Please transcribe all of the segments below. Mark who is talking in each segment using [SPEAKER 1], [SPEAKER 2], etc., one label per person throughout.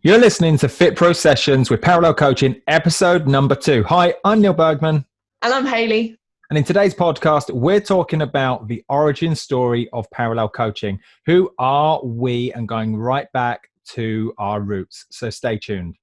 [SPEAKER 1] You're listening to FitPro Sessions with Parallel Coaching, episode number 2. Hi, I'm Neale Bergman.
[SPEAKER 2] And I'm Hayley.
[SPEAKER 1] And in today's podcast, we're talking about the origin story of parallel coaching. Who are we? And going right back to our roots. So stay tuned.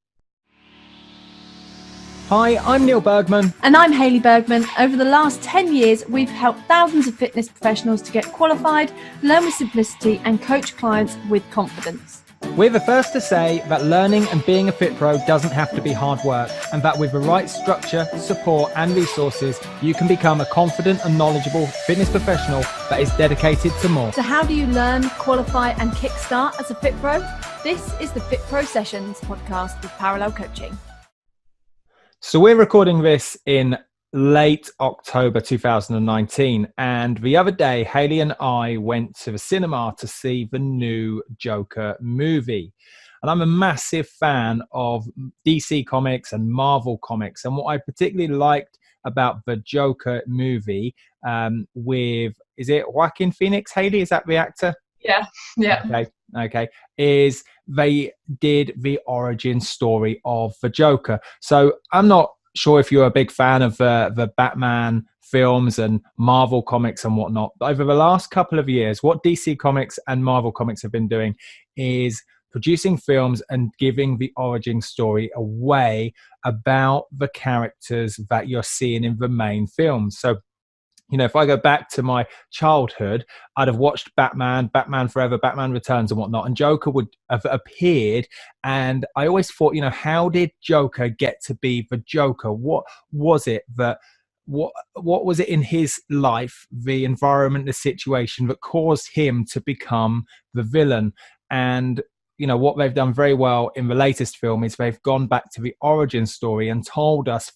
[SPEAKER 1] Hi, I'm Neale Bergman.
[SPEAKER 2] And I'm Hayley Bergman. Over the last 10 years, we've helped thousands of fitness professionals to get qualified, learn with simplicity, and coach clients with confidence.
[SPEAKER 1] We're the first to say that learning and being a fit pro doesn't have to be hard work, and that with the right structure, support, and resources, you can become a confident and knowledgeable fitness professional that is dedicated to more.
[SPEAKER 2] So how do you learn, qualify, and kickstart as a fit pro? This is the FitPro Sessions Podcast with Parallel Coaching.
[SPEAKER 1] So we're recording this in late October 2019, and the other day Hayley and I went to the cinema to see the new Joker movie. And I'm a massive fan of DC Comics and Marvel Comics, and what I particularly liked about the Joker movie with, is it Joaquin Phoenix, Hayley? Is that the actor?
[SPEAKER 2] Yeah.
[SPEAKER 1] Okay. Is they did the origin story of the Joker. So I'm not sure if you're a big fan of the Batman films and Marvel Comics and whatnot. But over the last couple of years, what DC Comics and Marvel Comics have been doing is producing films and giving the origin story away about the characters that you're seeing in the main films. So, you know, if I go back to my childhood, I'd have watched Batman Forever, Batman Returns and whatnot, and Joker would have appeared. And I always thought, you know, how did Joker get to be the Joker? What was it that, what was it in his life, the environment, the situation that caused him to become the villain? And you know, what they've done very well in the latest film is they've gone back to the origin story and told us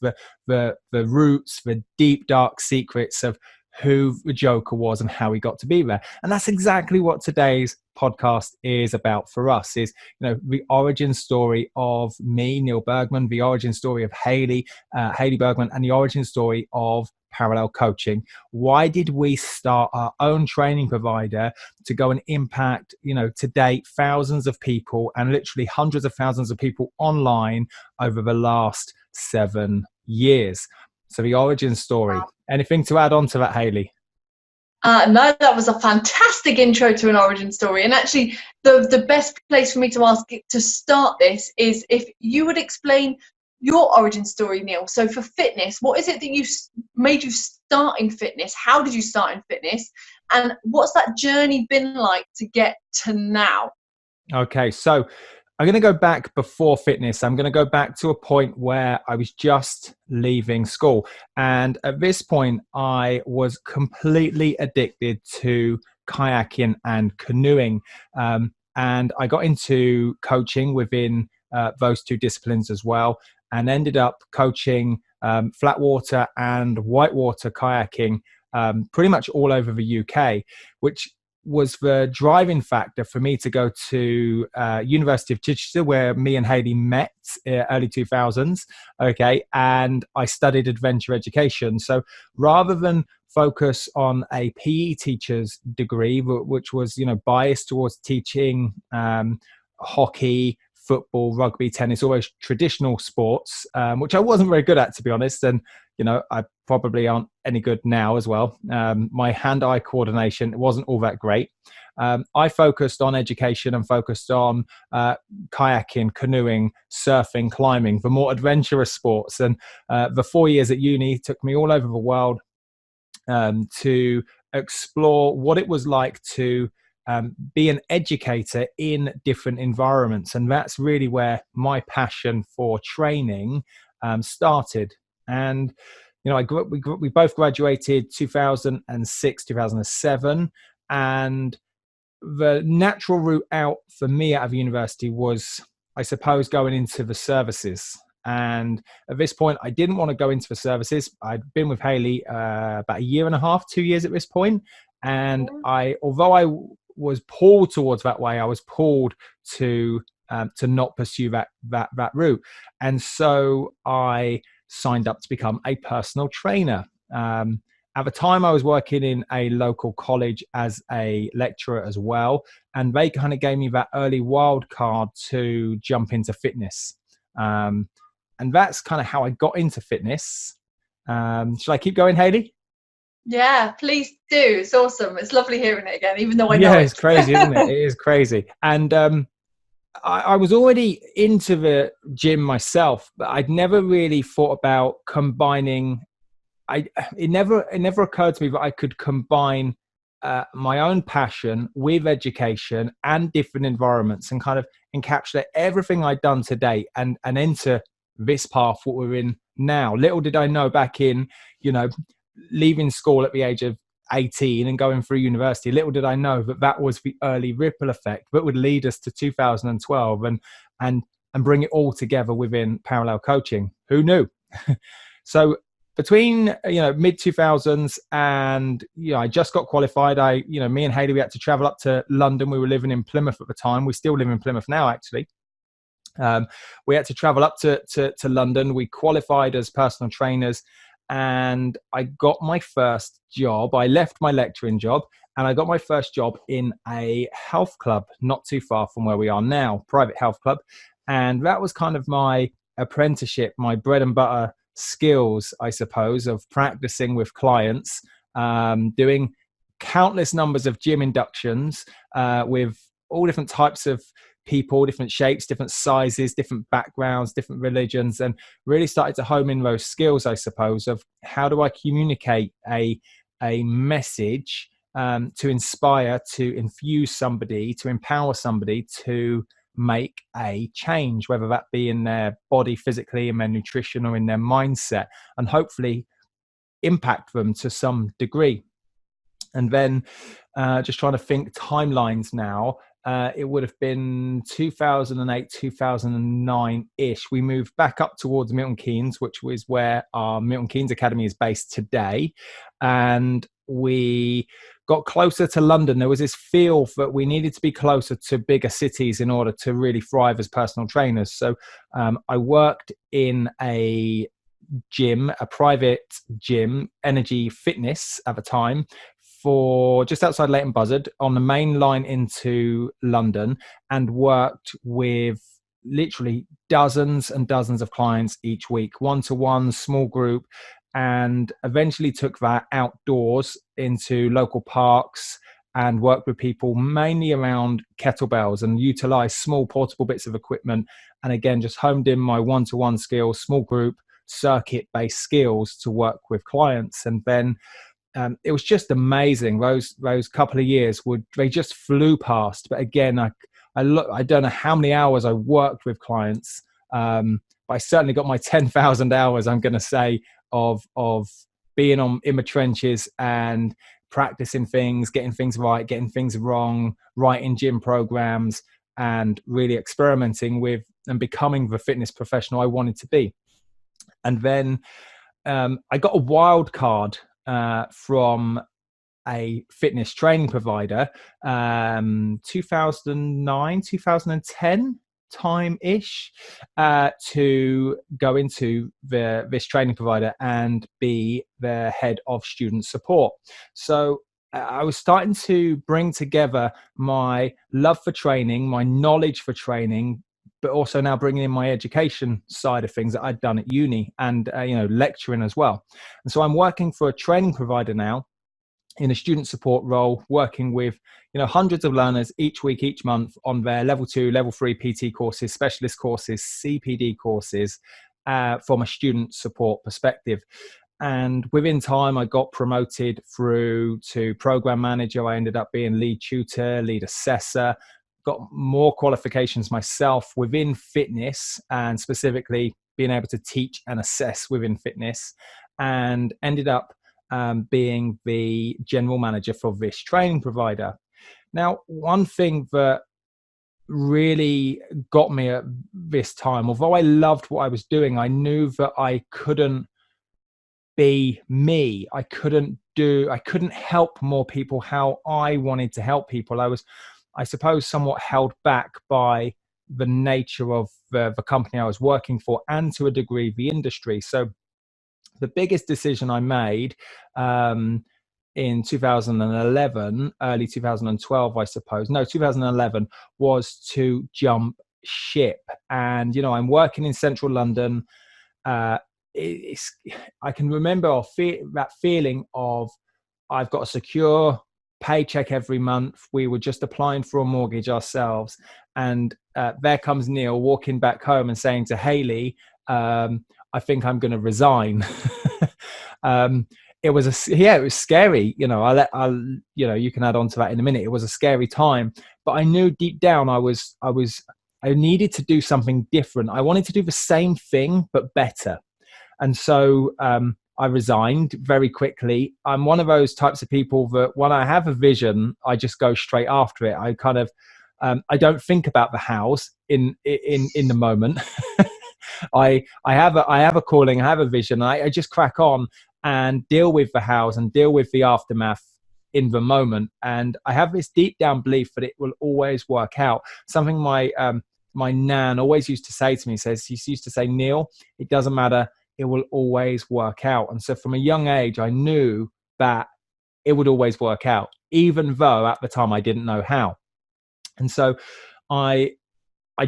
[SPEAKER 1] the roots, the deep, dark secrets of who the Joker was and how he got to be there. And that's exactly what today's podcast is about for us, is, you know, the origin story of me, Neale Bergman, the origin story of Hayley Bergman, and the origin story of Parallel Coaching. Why did we start our own training provider to go and impact, you know, to date, thousands of people and literally hundreds of thousands of people online over the last 7 years? So the origin story.
[SPEAKER 2] Wow.
[SPEAKER 1] Anything to add on to that, Hayley?
[SPEAKER 2] No, that was a fantastic intro to an origin story. And actually, the best place for me to ask to start this is if you would explain your origin story, Neale. So for fitness, what is it that made you start in fitness? How did you start in fitness? And what's that journey been like to get to now?
[SPEAKER 1] Okay, so I'm going to go back before fitness. I'm going to go back to a point where I was just leaving school. And at this point, I was completely addicted to kayaking and canoeing. And I got into coaching within those two disciplines as well, and ended up coaching flat water and whitewater kayaking pretty much all over the UK, which was the driving factor for me to go to University of Chichester, where me and Hayley met early 2000s. Okay, and I studied adventure education. So rather than focus on a PE teacher's degree, which was, you know, biased towards teaching hockey, football, rugby, tennis, always traditional sports, which I wasn't very good at, to be honest. And, you know, I probably aren't any good now as well. My hand-eye coordination wasn't all that great. I focused on education and focused on kayaking, canoeing, surfing, climbing, the more adventurous sports. And the 4 years at uni took me all over the world to explore what it was like to be an educator in different environments. And that's really where my passion for training started. And, you know, we both graduated 2006, 2007. And the natural route out for me out of university was, I suppose, going into the services. And at this point, I didn't want to go into the services. I'd been with Hayley about 1.5 years, 2 years at this point. And although I was pulled towards that way, I was pulled to not pursue that route. And so I signed up to become a personal trainer. At the time, I was working in a local college as a lecturer as well. And they kind of gave me that early wild card to jump into fitness. And that's kind of how I got into fitness. Should I keep going, Hayley?
[SPEAKER 2] Yeah, please do. It's awesome. It's lovely hearing it again, even though I know
[SPEAKER 1] Yeah,
[SPEAKER 2] it.
[SPEAKER 1] it's crazy, isn't it? It is crazy. And I was already into the gym myself, but I'd never really thought about combining. It never occurred to me that I could combine my own passion with education and different environments and kind of encapsulate everything I'd done to date and enter this path what we're in now. Little did I know back in, leaving school at the age of 18 and going through university, little did I know that was the early ripple effect that would lead us to 2012 and bring it all together within parallel coaching. Who knew? So between mid 2000s and I just got qualified. Me and Hayley, we had to travel up to London. We were living in Plymouth at the time. We still live in Plymouth now, actually. We had to travel up to London. We qualified as personal trainers, and I got my first job. I left my lecturing job and I got my first job in a health club not too far from where we are now, private health club. And that was kind of my apprenticeship, my bread and butter skills, I suppose, of practicing with clients, doing countless numbers of gym inductions with all different types of people, different shapes, different sizes, different backgrounds, different religions, and really started to home in those skills, I suppose, of how do I communicate a message to inspire, to infuse somebody, to empower somebody to make a change, whether that be in their body physically, in their nutrition, or in their mindset, and hopefully impact them to some degree. And then just trying to think timelines now, it would have been 2008, 2009-ish. We moved back up towards Milton Keynes, which was where our Milton Keynes Academy is based today. And we got closer to London. There was this feel that we needed to be closer to bigger cities in order to really thrive as personal trainers. So I worked in a gym, a private gym, Energy Fitness at the time, for just outside Leighton Buzzard on the main line into London, and worked with literally dozens and dozens of clients each week, one-to-one, small group, and eventually took that outdoors into local parks and worked with people mainly around kettlebells and utilized small portable bits of equipment. And again, just honed in my one-to-one skills, small group, circuit-based skills to work with clients. And then it was just amazing. Those couple of years they just flew past. But again, I don't know how many hours I worked with clients, but I certainly got my 10,000 hours, I'm going to say, of being in the trenches and practicing things, getting things right, getting things wrong, writing gym programs, and really experimenting with and becoming the fitness professional I wanted to be. And then I got a wild card from a fitness training provider, 2009, 2010 time-ish, to go into this training provider and be the head of student support. So I was starting to bring together my love for training, my knowledge for training, but also now bringing in my education side of things that I'd done at uni and, lecturing as well. And so I'm working for a training provider now in a student support role, working with, hundreds of learners each week, each month on their level 2, level 3 PT courses, specialist courses, CPD courses, from a student support perspective. And within time, I got promoted through to program manager. I ended up being lead tutor, lead assessor, got more qualifications myself within fitness, and specifically being able to teach and assess within fitness, and ended up being the general manager for this training provider. Now, one thing that really got me at this time, although I loved what I was doing, I knew that I couldn't be me. I couldn't help more people how I wanted to help people. I was, I suppose, somewhat held back by the nature of the company I was working for, and to a degree the industry. So the biggest decision I made in 2011, early 2012, I suppose. No, 2011 was to jump ship. And, you know, I'm working in central London. I can remember that feeling of I've got a secure paycheck every month. We were just applying for a mortgage ourselves. And there comes Neale walking back home and saying to Hayley, I think I'm going to resign. It was scary. You know, you can add on to that in a minute. It was a scary time, but I knew deep down I needed to do something different. I wanted to do the same thing, but better. And so I resigned very quickly. I'm one of those types of people that when I have a vision, I just go straight after it. I kind of, I don't think about the hows in the moment. I have a calling, I have a vision. I just crack on and deal with the hows and deal with the aftermath in the moment. And I have this deep down belief that it will always work out. Something my nan always used to say to me, she used to say, Neale, it doesn't matter, it will always work out. And so from a young age, I knew that it would always work out, even though at the time I didn't know how. And so I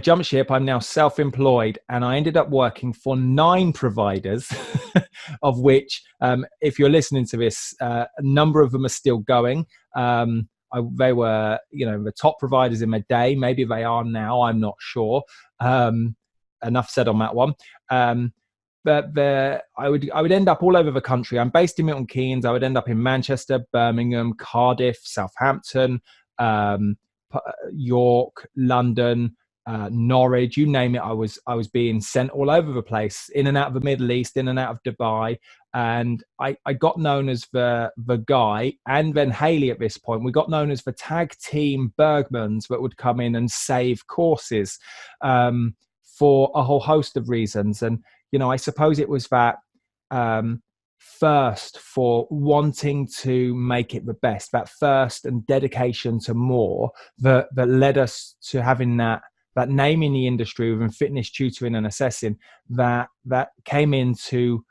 [SPEAKER 1] jumped ship. I'm now self-employed, and I ended up working for 9 providers, of which, if you're listening to this, a number of them are still going. They were, you know, the top providers in my day. Maybe they are now. I'm not sure. Enough said on that one. But I would end up all over the country. I'm based in Milton Keynes. I would end up in Manchester, Birmingham, Cardiff, Southampton, York, London, Norwich, you name it. I was being sent all over the place, in and out of the Middle East, in and out of Dubai. And I got known as the guy, and then Hayley at this point, we got known as the tag team Bergmans that would come in and save courses for a whole host of reasons. And, you know, I suppose it was that thirst for wanting to make it the best, that thirst and dedication to more that led us to having that name in the industry within fitness tutoring and assessing that came in to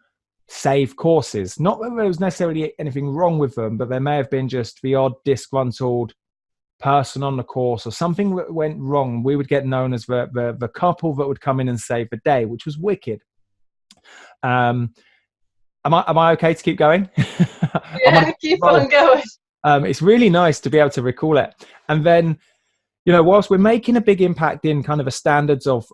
[SPEAKER 1] save courses. Not that there was necessarily anything wrong with them, but there may have been just the odd disgruntled person on the course or something that went wrong. We would get known as the couple that would come in and save the day, which was wicked. Am I okay to keep going?
[SPEAKER 2] Yeah, keep on going.
[SPEAKER 1] It's really nice to be able to recall it. And then, you know, whilst we're making a big impact in kind of the standards of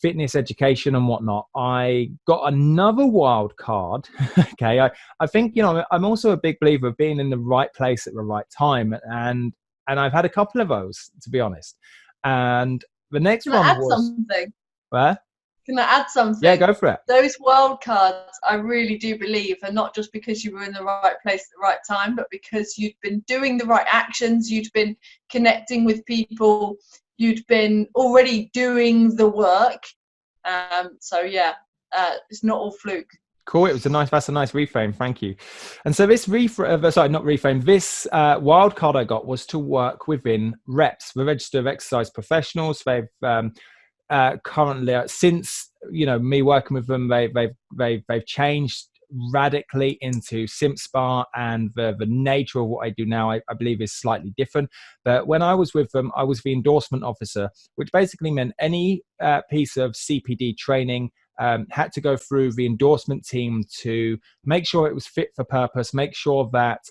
[SPEAKER 1] fitness education and whatnot, I got another wild card. Okay. I think, you know, I'm also a big believer of being in the right place at the right time. And I've had a couple of those, to be honest. And the next one was
[SPEAKER 2] something.
[SPEAKER 1] Where?
[SPEAKER 2] Can I add something?
[SPEAKER 1] Yeah, go for it.
[SPEAKER 2] Those wild cards, I really do believe, are not just because you were in the right place at the right time, but because you'd been doing the right actions, you'd been connecting with people, you'd been already doing the work. So yeah, it's not all fluke.
[SPEAKER 1] Cool. That's a nice reframe. Thank you. And so this this wild card I got was to work within reps, the Register of Exercise Professionals. They've currently, since, you know, me working with them, they've changed radically into SimpSpa, and the nature of what I do now, I believe, is slightly different. But when I was with them, I was the endorsement officer, which basically meant any piece of CPD training had to go through the endorsement team to make sure it was fit for purpose, make sure that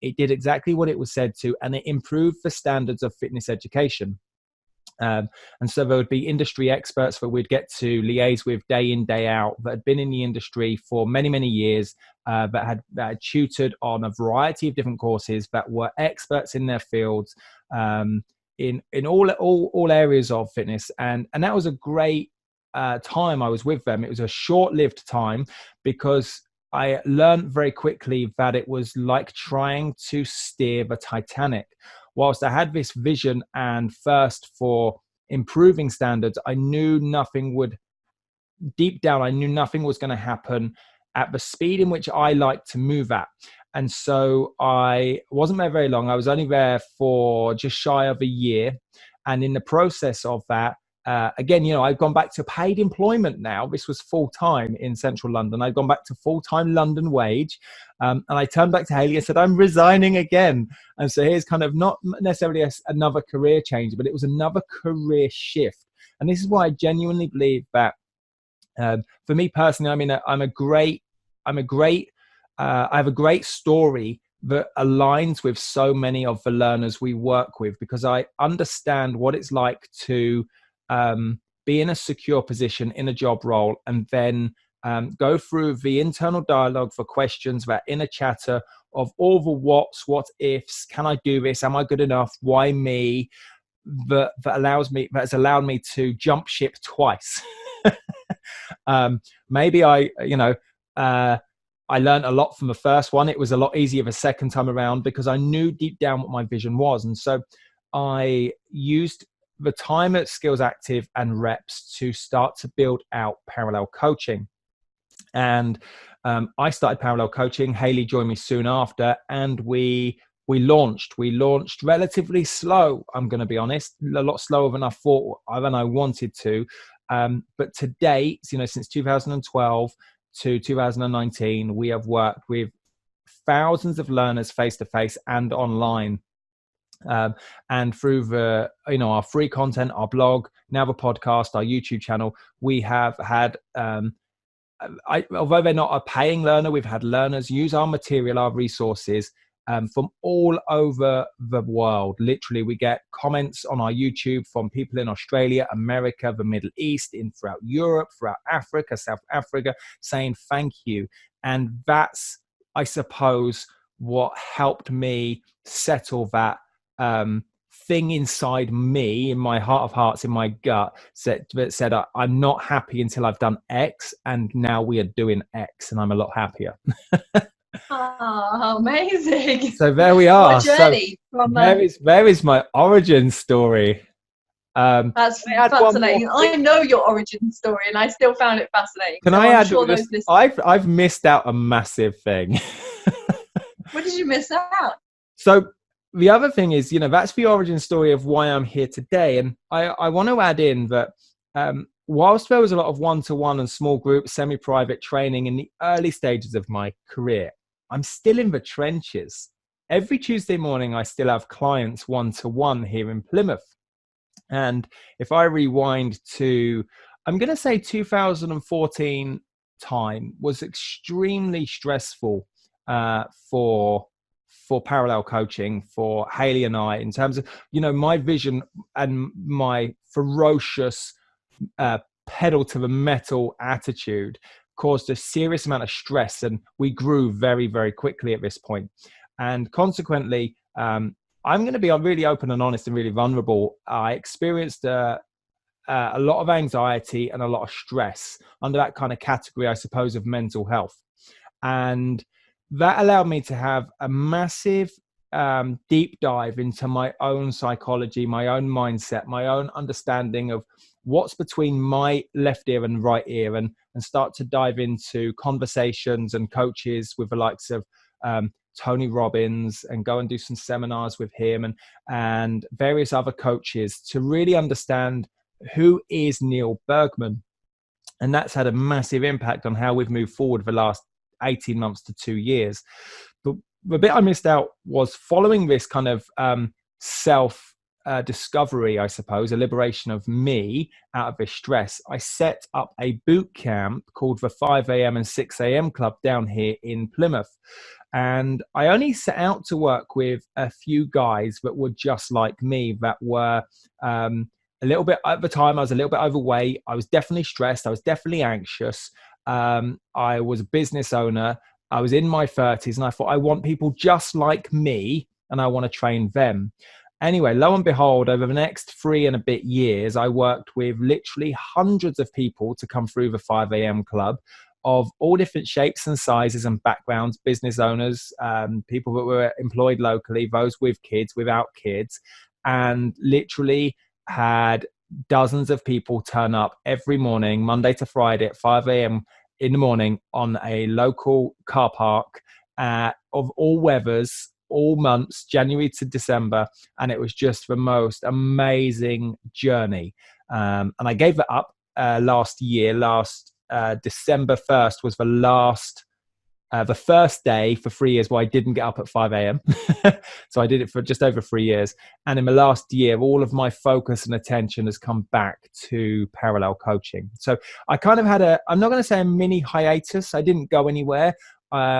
[SPEAKER 1] it did exactly what it was said to, and it improved the standards of fitness education. And so there would be industry experts that we'd get to liaise with day in, day out, that had been in the industry for many, many years, that had tutored on a variety of different courses, that were experts in their fields, in all areas of fitness. And that was a great time I was with them. It was a short-lived time because I learned very quickly that it was like trying to steer the Titanic. Whilst I had this vision and thirst for improving standards, I knew nothing was going to happen at the speed in which I like to move at. And so I wasn't there very long. I was only there for just shy of a year. And in the process of that, again, I've gone back to paid employment now. This was full-time in central London. I've gone back to full-time London wage. And I turned back to Hayley and said, I'm resigning again. And so here's kind of not necessarily another career change, but it was another career shift. And this is why I genuinely believe that for me personally, I mean, I have a great story that aligns with so many of the learners we work with, because I understand what it's like to be in a secure position in a job role and then go through the internal dialogue for questions, that inner chatter of all the what's, what ifs, can I do this? Am I good enough? Why me? That has allowed me to jump ship twice. Maybe I learned a lot from the first one. It was a lot easier the second time around because I knew deep down what my vision was. And so I used the time at Skills Active and Reps to start to build out parallel coaching. And I started parallel coaching. Hayley joined me soon after, and we launched relatively slow. I'm going to be honest, a lot slower than I thought, than I wanted to. But to date, since 2012 to 2019, we have worked with thousands of learners face-to-face and online. And through our free content, our blog, now the podcast, our YouTube channel, we have had, although they're not a paying learner, we've had learners use our material, our resources, from all over the world. Literally, we get comments on our YouTube from people in Australia, America, the Middle East, throughout Europe, throughout Africa, South Africa, saying thank you. And that's, I suppose, what helped me settle that thing inside me, in my heart of hearts, in my gut, that said, I'm not happy until I've done X, and now we are doing X, and I'm a lot happier.
[SPEAKER 2] Oh, amazing.
[SPEAKER 1] So there we are.
[SPEAKER 2] What journey from
[SPEAKER 1] there is my origin story.
[SPEAKER 2] That's fascinating. I know your origin story, and I still found it fascinating.
[SPEAKER 1] Can I add? I've missed out a massive thing.
[SPEAKER 2] What did you miss out?
[SPEAKER 1] So the other thing is, that's the origin story of why I'm here today. And I want to add in that whilst there was a lot of one-to-one and small group, semi-private training in the early stages of my career, I'm still in the trenches. Every Tuesday morning, I still have clients one-to-one here in Plymouth. And if I rewind to, I'm going to say 2014 time was extremely stressful for parallel coaching for Hayley and I, in terms of, my vision and my ferocious pedal to the metal attitude caused a serious amount of stress, and we grew very, very quickly at this point. And consequently, I'm going to be really open and honest and really vulnerable. I experienced a lot of anxiety and a lot of stress under that kind of category, I suppose, of mental health. And that allowed me to have a massive deep dive into my own psychology, my own mindset, my own understanding of what's between my left ear and right ear, and start to dive into conversations and coaches with the likes of Tony Robbins, and go and do some seminars with him and various other coaches to really understand who is Neale Bergman. And that's had a massive impact on how we've moved forward the last 18 months to 2 years. But the bit I missed out was following this kind of self discovery, I suppose, a liberation of me out of this stress. I set up a boot camp called the 5 a.m. and 6 a.m. Club down here in Plymouth. And I only set out to work with a few guys that were just like me, that were a little bit, at the time, I was a little bit overweight. I was definitely stressed. I was definitely anxious. I was a business owner. I was in my 30s, and I thought, I want people just like me, and I want to train them. Anyway, lo and behold, over the next 3 and a bit years, I worked with literally hundreds of people to come through the 5 a.m. Club, of all different shapes and sizes and backgrounds, business owners, people that were employed locally, those with kids, without kids, and literally had dozens of people turn up every morning, Monday to Friday at 5 a.m. in the morning on a local car park of all weathers, all months, January to December. And it was just the most amazing journey. And I gave it up last year. December 1st was the first day for 3 years where I didn't get up at 5 a.m. So I did it for just over 3 years. And in the last year, all of my focus and attention has come back to parallel coaching. So I kind of had I'm not going to say a mini hiatus. I didn't go anywhere.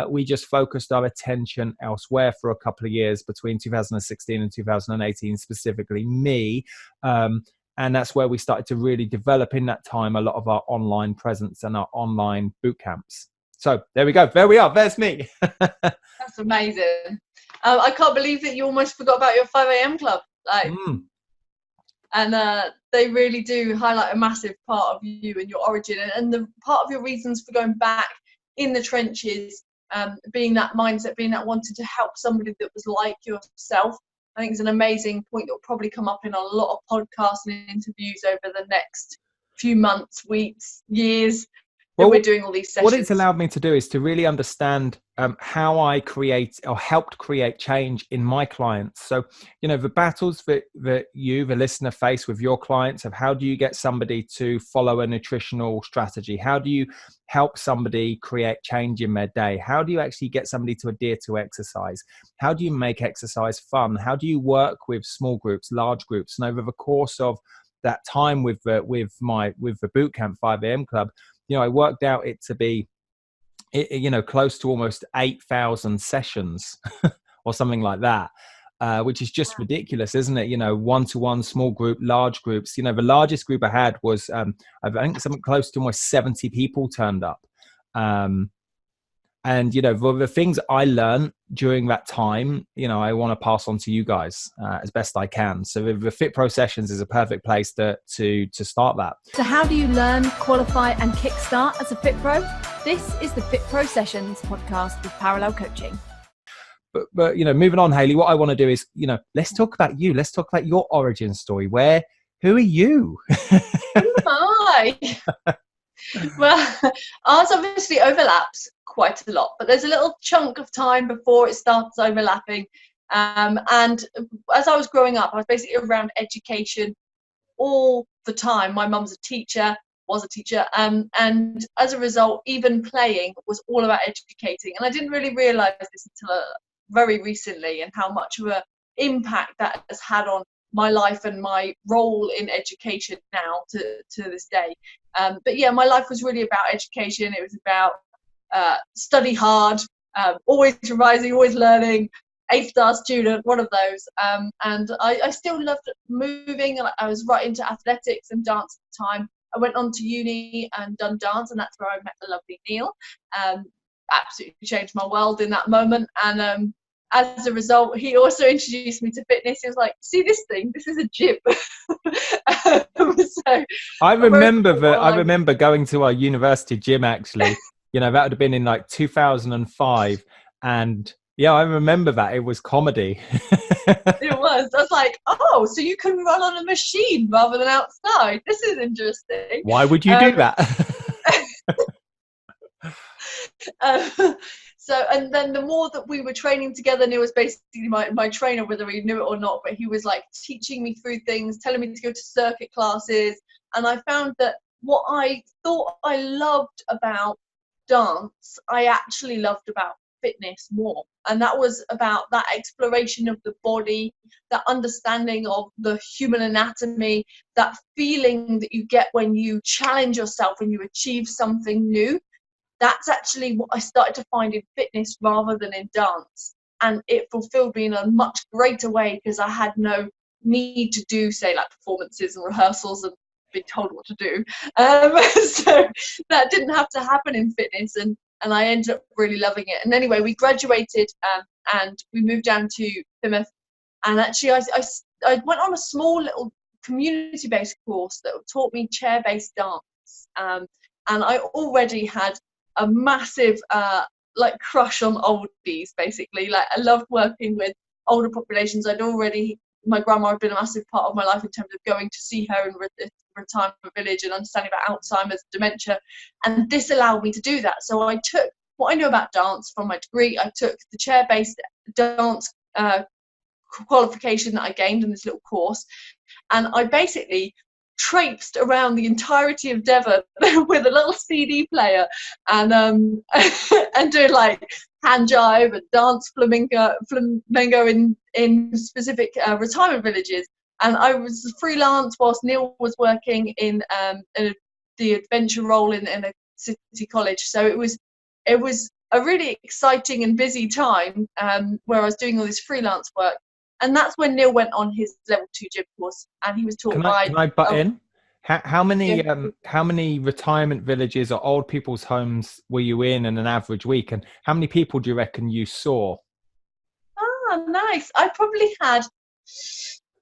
[SPEAKER 1] We just focused our attention elsewhere for a couple of years between 2016 and 2018, specifically me. And that's where we started to really develop in that time a lot of our online presence and our online boot camps. So there we go. There we are. There's me.
[SPEAKER 2] That's amazing. I can't believe that you almost forgot about your 5 a.m. club. And they really do highlight a massive part of you and your origin, and the part of your reasons for going back in the trenches, being that mindset, being that wanting to help somebody that was like yourself. I think it's an amazing point that will probably come up in a lot of podcasts and interviews over the next few months, weeks, years. Well, we're doing all these sessions.
[SPEAKER 1] What it's allowed me to do is to really understand how I create or helped create change in my clients. So, the battles that you, the listener, face with your clients of how do you get somebody to follow a nutritional strategy? How do you help somebody create change in their day? How do you actually get somebody to adhere to exercise? How do you make exercise fun? How do you work with small groups, large groups? And over the course of that time with the bootcamp 5 a.m. club, I worked out it to be, close to almost 8,000 sessions or something like that, which is just ridiculous, isn't it? One-to-one, small group, large groups. The largest group I had was, I think something close to almost 70 people turned up. And, the things I learned during that time, I want to pass on to you guys as best I can. So the FitPro Sessions is a perfect place to start that.
[SPEAKER 3] So how do you learn, qualify and kickstart as a FitPro? This is the FitPro Sessions podcast with Parallel Coaching.
[SPEAKER 1] But moving on, Hayley, what I want to do is, let's talk about you. Let's talk about your origin story. Who are you?
[SPEAKER 2] Who am I? Well, ours obviously overlaps quite a lot, but there's a little chunk of time before it starts overlapping. And as I was growing up, I was basically around education all the time. My mum's was a teacher, and as a result, even playing was all about educating. And I didn't really realise this until very recently, and how much of an impact that has had on my life and my role in education now to this day. But yeah, my life was really about education. It was about study hard, always revising, always learning, 8-star student, one of those. And I still loved moving. I was right into athletics and dance at the time. I went on to uni and done dance, and that's where I met the lovely Neale. Absolutely changed my world in that moment. And as a result, he also introduced me to fitness. He was like, see this thing? This is a gym. So
[SPEAKER 1] I remember going to our university gym, actually. That would have been in like 2005. And yeah, I remember that. It was comedy.
[SPEAKER 2] It was. I was like, oh, so you can run on a machine rather than outside. This is interesting.
[SPEAKER 1] Why would you do that?
[SPEAKER 2] So, and then the more that we were training together, Neale was basically my trainer, whether he knew it or not, but he was like teaching me through things, telling me to go to circuit classes. And I found that what I thought I loved about dance, I actually loved about fitness more. And that was about that exploration of the body, that understanding of the human anatomy, that feeling that you get when you challenge yourself and you achieve something new. That's actually what I started to find in fitness rather than in dance. And it fulfilled me in a much greater way because I had no need to do, say, like performances and rehearsals and be told what to do. So that didn't have to happen in fitness, and I ended up really loving it. And anyway, we graduated and we moved down to Plymouth. And actually, I went on a small little community-based course that taught me chair-based dance. And I already had a massive crush on oldies, basically. Like, I loved working with older populations. My grandma had been a massive part of my life in terms of going to see her in retirement village and understanding about Alzheimer's, dementia, and this allowed me to do that. So I took what I knew about dance from my degree. I took the chair-based dance qualification that I gained in this little course, and I basically traipsed around the entirety of Devon with a little CD player and and doing like hand jive and dance flamenco in specific retirement villages. And I was freelance whilst Neale was working in the adventure role in a city college. So it was a really exciting and busy time where I was doing all this freelance work. And that's when Neale went on his level 2 gym course, and he was taught by.
[SPEAKER 1] Can I butt in? How many retirement villages or old people's homes were you in an average week, and how many people do you reckon you saw?
[SPEAKER 2] Ah, nice. I probably had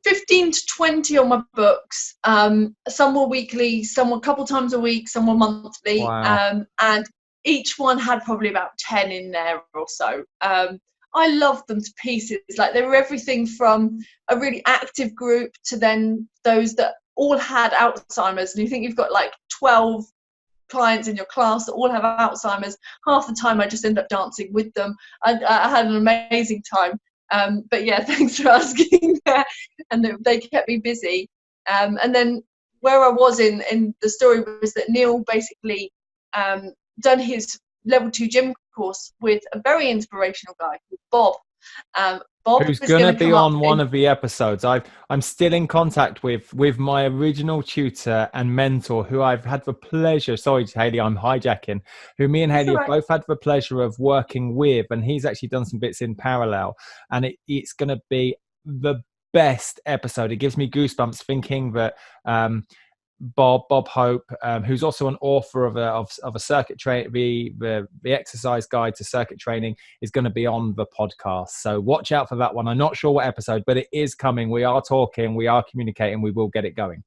[SPEAKER 2] 15 to 20 on my books. Some were weekly, some were a couple times a week, some were monthly.
[SPEAKER 1] Wow.
[SPEAKER 2] And each one had probably about 10 in there or so. I loved them to pieces. Like, they were everything from a really active group to then those that all had Alzheimer's. And you think you've got like 12 clients in your class that all have Alzheimer's. Half the time I just end up dancing with them. I had an amazing time. But yeah, thanks for asking. And they kept me busy. And then where I was in the story was that Neale basically done his level 2 gym course with a very inspirational guy called Bob. Bob,
[SPEAKER 1] who's going to be on one of the episodes. I'm still in contact with my original tutor and mentor, who I've had the pleasure. Sorry, Hayley, I'm hijacking. Who me and Hayley have both had the pleasure of working with, and he's actually done some bits in parallel. And it's going to be the best episode. It gives me goosebumps thinking that Bob Hope, who's also an author of a circuit the exercise guide to circuit training, is going to be on the podcast. So watch out for that one. I'm not sure what episode, but it is coming. We are talking, we are communicating, we will get it going.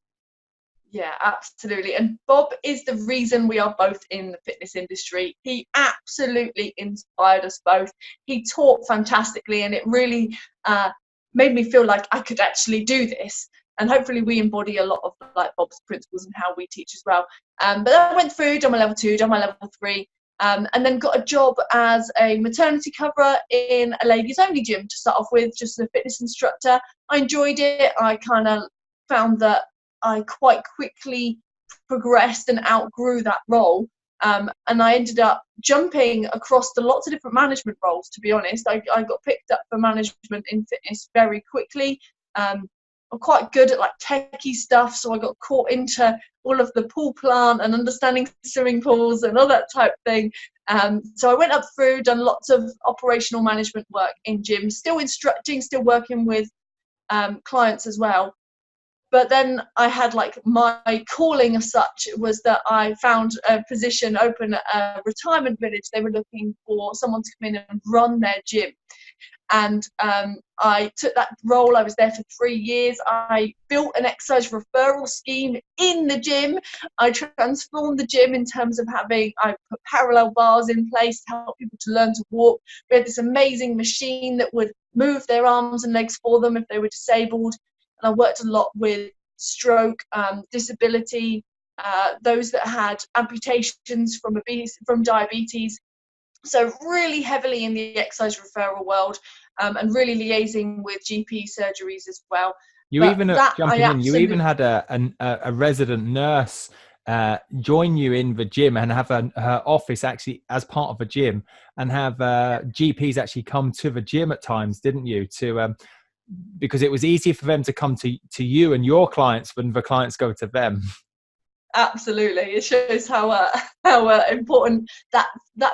[SPEAKER 2] Yeah, absolutely. And Bob is the reason we are both in the fitness industry. He absolutely inspired us both. He taught fantastically, and it really made me feel like I could actually do this. And hopefully we embody a lot of like Bob's principles and how we teach as well. But I went through, done my level 2, done my level 3, and then got a job as a maternity cover in a ladies only gym to start off with, just as a fitness instructor. I enjoyed it. I kind of found that I quite quickly progressed and outgrew that role. And I ended up jumping across to lots of different management roles, to be honest. I got picked up for management in fitness very quickly. I'm quite good at like techie stuff, so I got caught into all of the pool plant and understanding swimming pools and all that type of thing. So I went up through, done lots of operational management work in gyms, still instructing, still working with clients as well. But then I had like my calling as such was that I found a position open at a retirement village. They were looking for someone to come in and run their gym. And I took that role. I was there for 3 years. I built an exercise referral scheme in the gym. I transformed the gym in terms of I put parallel bars in place to help people to learn to walk. We had this amazing machine that would move their arms and legs for them if they were disabled. And I worked a lot with stroke, disability, those that had amputations from diabetes. So really heavily in the exercise referral world, and really liaising with GP surgeries as well.
[SPEAKER 1] You even had a resident nurse join you in the gym and have her office actually as part of a gym, and have GPs actually come to the gym at times, didn't you? Because it was easier for them to come to you and your clients than the clients go to them.
[SPEAKER 2] Absolutely. It shows how important that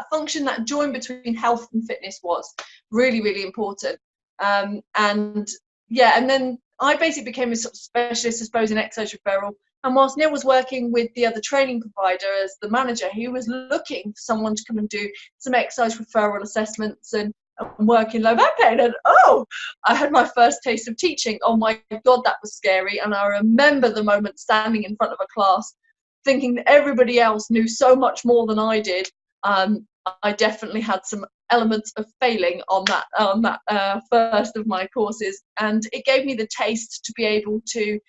[SPEAKER 2] function, that join between health and fitness was. Really, really important. And then I basically became a sort of specialist, I suppose, in exercise referral. And whilst Neale was working with the other training provider as the manager, he was looking for someone to come and do some exercise referral assessments and work in low back pain. And I had my first taste of teaching. Oh my God, that was scary. And I remember the moment standing in front of a class thinking that everybody else knew so much more than I did. I definitely had some elements of failing on that first of my courses, and it gave me the taste to be able to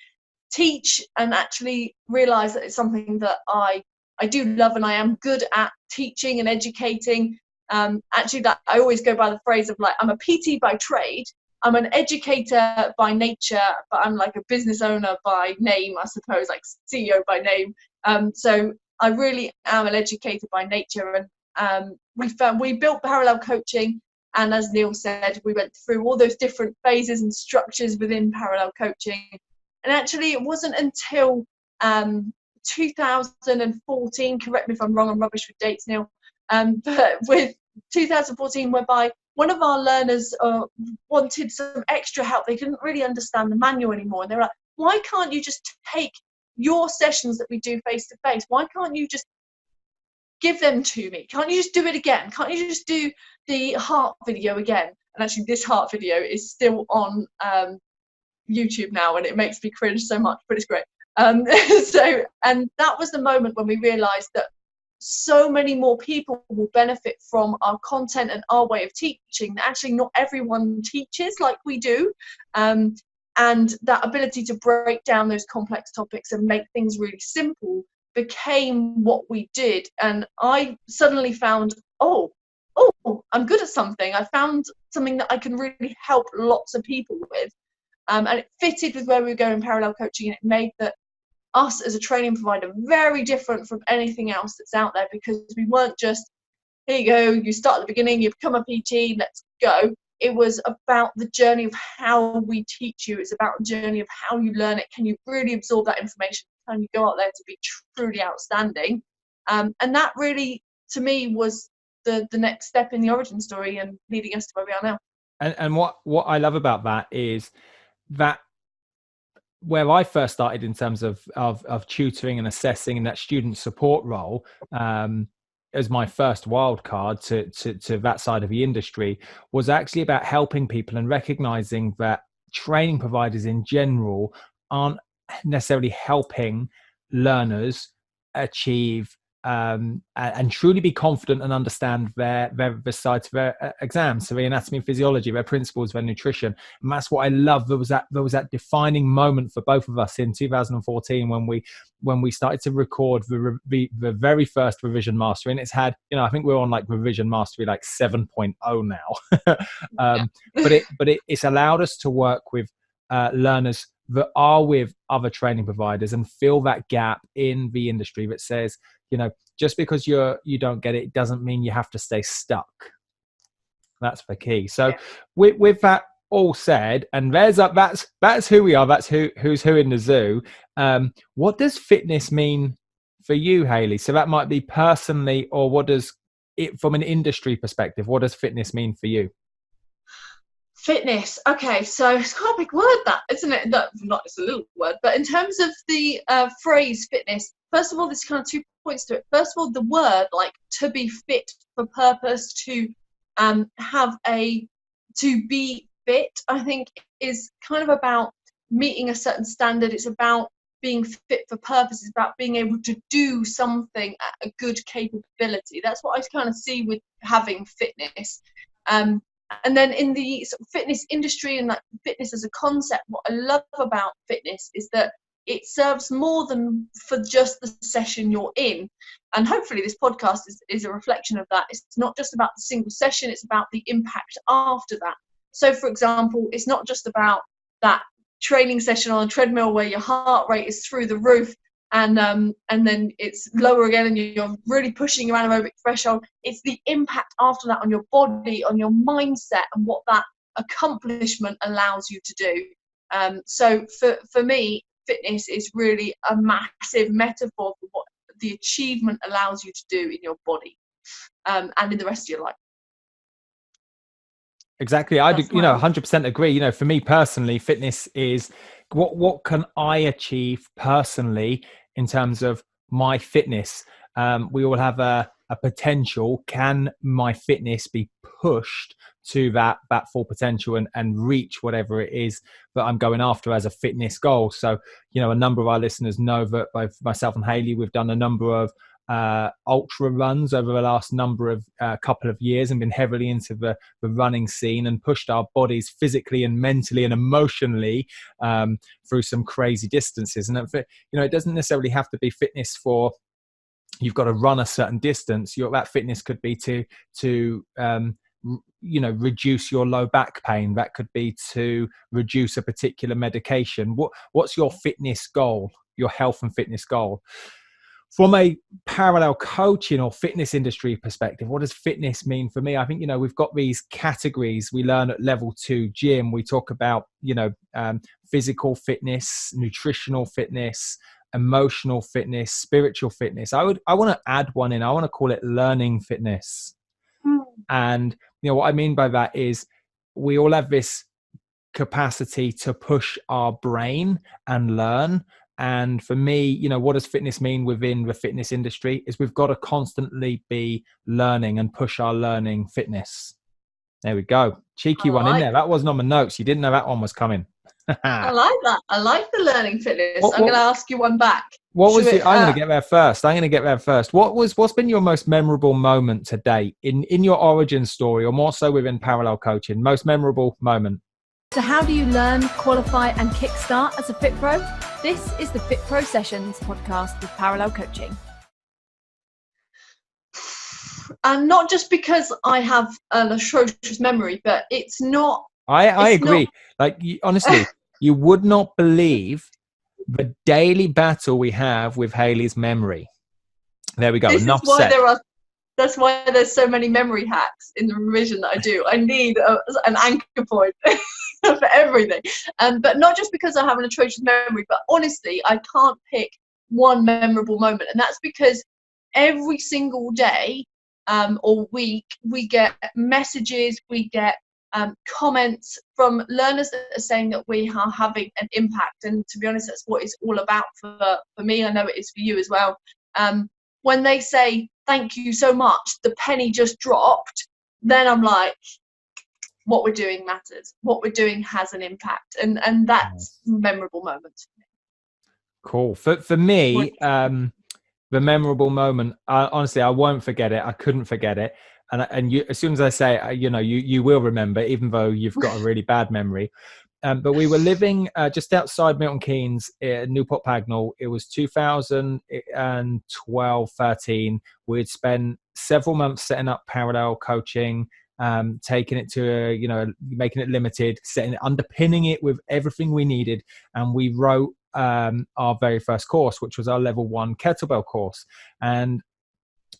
[SPEAKER 2] teach and actually realize that it's something that I do love, and I am good at teaching and educating. Actually, that I always go by the phrase of like, I'm a PT by trade, I'm an educator by nature, but I'm like a business owner by name, I suppose, like CEO by name. So I really am an educator by nature, and we built parallel coaching. And as Neale said, we went through all those different phases and structures within parallel coaching. And actually, it wasn't until 2014, correct me if I'm wrong, I'm rubbish with dates, Neale, but with 2014, whereby one of our learners wanted some extra help. They didn't really understand the manual anymore. And they were like, why can't you just take your sessions that we do face-to-face? Why can't you just give them to me? Can't you just do it again? Can't you just do the heart video again? And actually, this heart video is still on YouTube now, and it makes me cringe so much, but it's great. And that was the moment when we realized that so many more people will benefit from our content and our way of teaching. Actually, not everyone teaches like we do. And that ability to break down those complex topics and make things really simple became what we did. And I suddenly found, oh, I'm good at something. I found something that I can really help lots of people with. And it fitted with where we were going in parallel coaching, and it made that us as a training provider very different from anything else that's out there, because we weren't just, here you go, you start at the beginning, you become a PT, let's go. It was about the journey of how we teach you. It's about the journey of how you learn it. Can you really absorb that information? Can you go out there to be truly outstanding? And that really, to me, was the next step in the origin story and leading us to where we are now.
[SPEAKER 1] And what I love about that is that where I first started in terms of tutoring and assessing and that student support role, as my first wild card to that side of the industry, was actually about helping people and recognizing that training providers in general aren't necessarily helping learners achieve and truly be confident and understand their sides of their exams, so their anatomy and physiology, their principles, their nutrition. And that's what I love. There was that defining moment for both of us in 2014 when we started to record the very first revision mastery, and it's had, I think we're on like revision mastery like 7.0 now. But it's allowed us to work with learners that are with other training providers and fill that gap in the industry that says, just because you don't get it doesn't mean you have to stay stuck. That's the key. So with that all said, and that's who we are. That's who's who in the zoo. What does fitness mean for you, Hayley? So that might be personally, or what does it from an industry perspective? What does fitness mean for you?
[SPEAKER 2] Fitness. Okay, so it's quite a big word, that, isn't it? It's a little word, but in terms of the phrase fitness, first of all, there's kind of 2 points to it. First of all, the word, like, to be fit for purpose, to be fit, I think is kind of about meeting a certain standard. It's about being fit for purpose. It's about being able to do something at a good capability. That's what I kind of see with having fitness. And then in the sort of fitness industry and like fitness as a concept, what I love about fitness is that it serves more than for just the session you're in. And hopefully this podcast is a reflection of that. It's not just about the single session, it's about the impact after that. So for example, it's not just about that training session on a treadmill where your heart rate is through the roof and then it's lower again and you're really pushing your anaerobic threshold. It's the impact after that on your body, on your mindset, and what that accomplishment allows you to do. So for me, fitness is really a massive metaphor for what the achievement allows you to do in your body and in the rest of your life.
[SPEAKER 1] Exactly. I do, 100% agree. For me personally, fitness is what can I achieve personally in terms of my fitness. We all have a potential. Can my fitness be pushed to that full potential and reach whatever it is that I'm going after as a fitness goal? So, a number of our listeners know that both myself and Hayley, we've done a number of ultra runs over the last number of couple of years and been heavily into the running scene and pushed our bodies physically and mentally and emotionally through some crazy distances. And it doesn't necessarily have to be fitness for you've got to run a certain distance. That fitness could be to reduce your low back pain. That could be to reduce a particular medication. What's your fitness goal, your health and fitness goal? From a parallel coaching or fitness industry perspective, what does fitness mean for me? I think, we've got these categories we learn at level 2 gym. We talk about, physical fitness, nutritional fitness, emotional fitness, spiritual fitness. I want to add one in. I want to call it learning fitness. And, what I mean by that is we all have this capacity to push our brain and learn. And for me, what does fitness mean within the fitness industry is we've got to constantly be learning and push our learning fitness. There we go. Cheeky one in there. That wasn't on my notes. You didn't know that one was coming.
[SPEAKER 2] I like that. I like the learning fitness. I'm going to ask you one back.
[SPEAKER 1] I'm going to get there first. What's been your most memorable moment to date in your origin story, or more so within parallel coaching? Most memorable moment.
[SPEAKER 3] So how do you learn, qualify and kickstart as a FitPro? This is the FitPro Sessions Podcast with Parallel Coaching.
[SPEAKER 2] And not just because I have an atrocious memory, but it's not.
[SPEAKER 1] I agree. Honestly, you would not believe the daily battle we have with Hayley's memory. There we go. Enough said.
[SPEAKER 2] That's why there's so many memory hacks in the revision that I do. I need an anchor point for everything. But not just because I have an atrocious memory, but honestly, I can't pick one memorable moment. And that's because every single day or week, we get messages, we get comments from learners that are saying that we are having an impact. And to be honest, that's what it's all about for me. I know it is for you as well. When they say, thank you so much, the penny just dropped, then I'm like, what we're doing matters. What we're doing has an impact. And that's memorable moments for me. Cool.
[SPEAKER 1] For me, the memorable moment, honestly, I won't forget it. I couldn't forget it. And you, as soon as I say it, you will remember, even though you've got a really bad memory. But we were living just outside Milton Keynes in Newport Pagnell. It was 2012-13. We'd spent several months setting up parallel coaching, taking it to, making it limited, underpinning it with everything we needed. And we wrote our very first course, which was our level 1 kettlebell course. And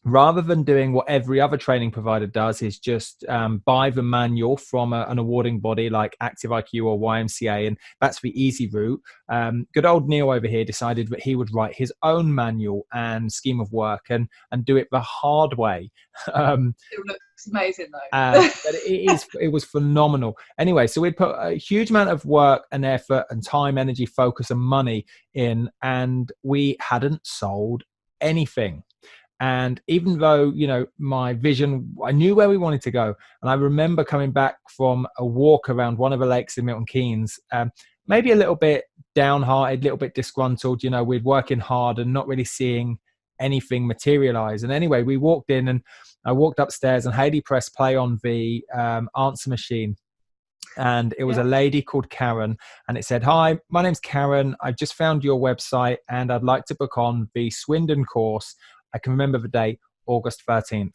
[SPEAKER 1] rather than doing what every other training provider does, is just buy the manual from an awarding body like Active IQ or YMCA, and that's the easy route. Good old Neale over here decided that he would write his own manual and scheme of work and do it the hard way.
[SPEAKER 2] It looks amazing though.
[SPEAKER 1] But it was phenomenal. Anyway, so we'd put a huge amount of work and effort and time, energy, focus and money in, and we hadn't sold anything. And even though, my vision, I knew where we wanted to go. And I remember coming back from a walk around one of the lakes in Milton Keynes, maybe a little bit downhearted, a little bit disgruntled. We'd working hard and not really seeing anything materialize. And anyway, we walked in and I walked upstairs and Hayley pressed play on the answer machine. And it was a lady called Karen, and it said, "Hi, my name's Karen. I've just found your website and I'd like to book on the Swindon course. I can remember the date, August 13th.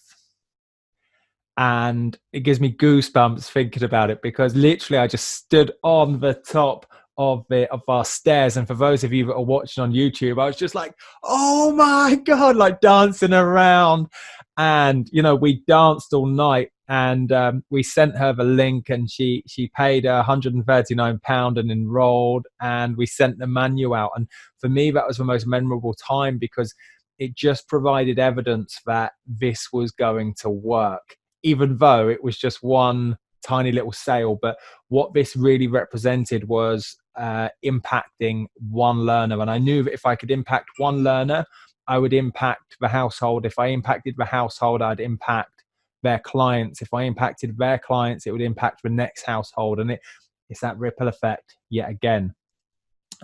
[SPEAKER 1] And it gives me goosebumps thinking about it, because literally I just stood on the top of our stairs. And for those of you that are watching on YouTube, I was just like, oh my God, like dancing around. And, we danced all night, and we sent her the link, and she paid £139 and enrolled, and we sent the manual out. And for me, that was the most memorable time, because it just provided evidence that this was going to work, even though it was just one tiny little sale. But what this really represented was impacting one learner. And I knew that if I could impact one learner, I would impact the household. If I impacted the household, I'd impact their clients. If I impacted their clients, it would impact the next household. And it's that ripple effect yet again.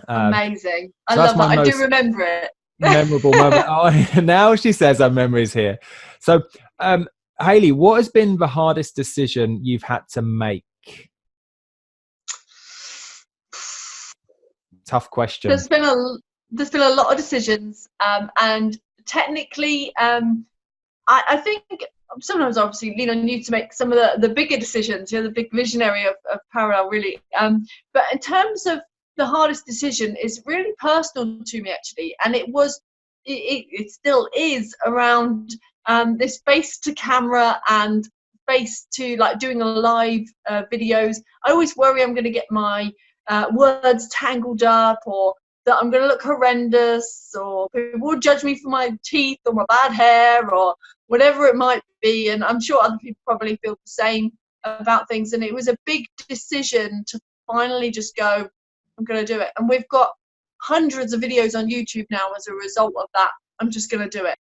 [SPEAKER 2] Amazing. I love that. I do remember it.
[SPEAKER 1] Memorable moment. Now she says our memories here. So Hayley, what has been the hardest decision you've had to make? Tough question.
[SPEAKER 2] There's been a lot of decisions, and technically I think sometimes obviously lean on you to make some of the bigger decisions. You're the big visionary of Parallel, really. But in terms of the hardest decision, is really personal to me, actually, and it still is around this face to camera and face to like doing a live videos. I always worry I'm going to get my words tangled up, or that I'm going to look horrendous, or people will judge me for my teeth or my bad hair or whatever it might be. And I'm sure other people probably feel the same about things. And it was a big decision to finally just go, I'm going to do it. And we've got hundreds of videos on YouTube now as a result of that. I'm just going to do it.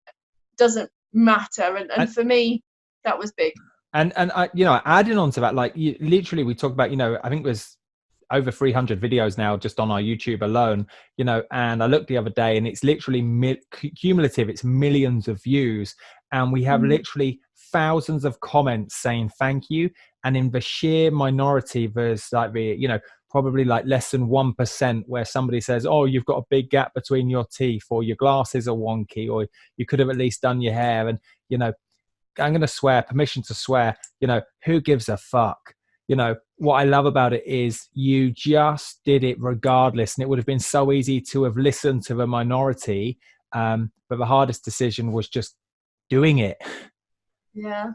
[SPEAKER 2] Doesn't matter. And for me, that was big.
[SPEAKER 1] And I, adding on to that, like literally we talk about, I think there's over 300 videos now just on our YouTube alone, and I looked the other day and it's literally cumulative. It's millions of views. And we have literally thousands of comments saying thank you. And in the sheer minority, there's like probably like less than 1% where somebody says, oh, you've got a big gap between your teeth, or your glasses are wonky, or you could have at least done your hair. And, I'm going to swear, permission to swear, who gives a fuck? What I love about it is you just did it regardless. And it would have been so easy to have listened to the minority. But the hardest decision was just doing it.
[SPEAKER 2] Yeah,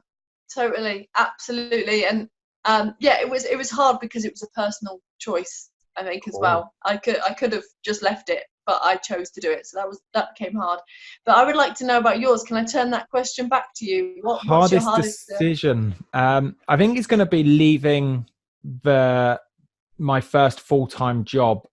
[SPEAKER 2] totally. Absolutely. And it was hard because it was a personal choice, I think, as well. I could have just left it, but I chose to do it. So that became hard. But I would like to know about yours. Can I turn that question back to you? What's your hardest
[SPEAKER 1] decision? I think it's going to be leaving my first full-time job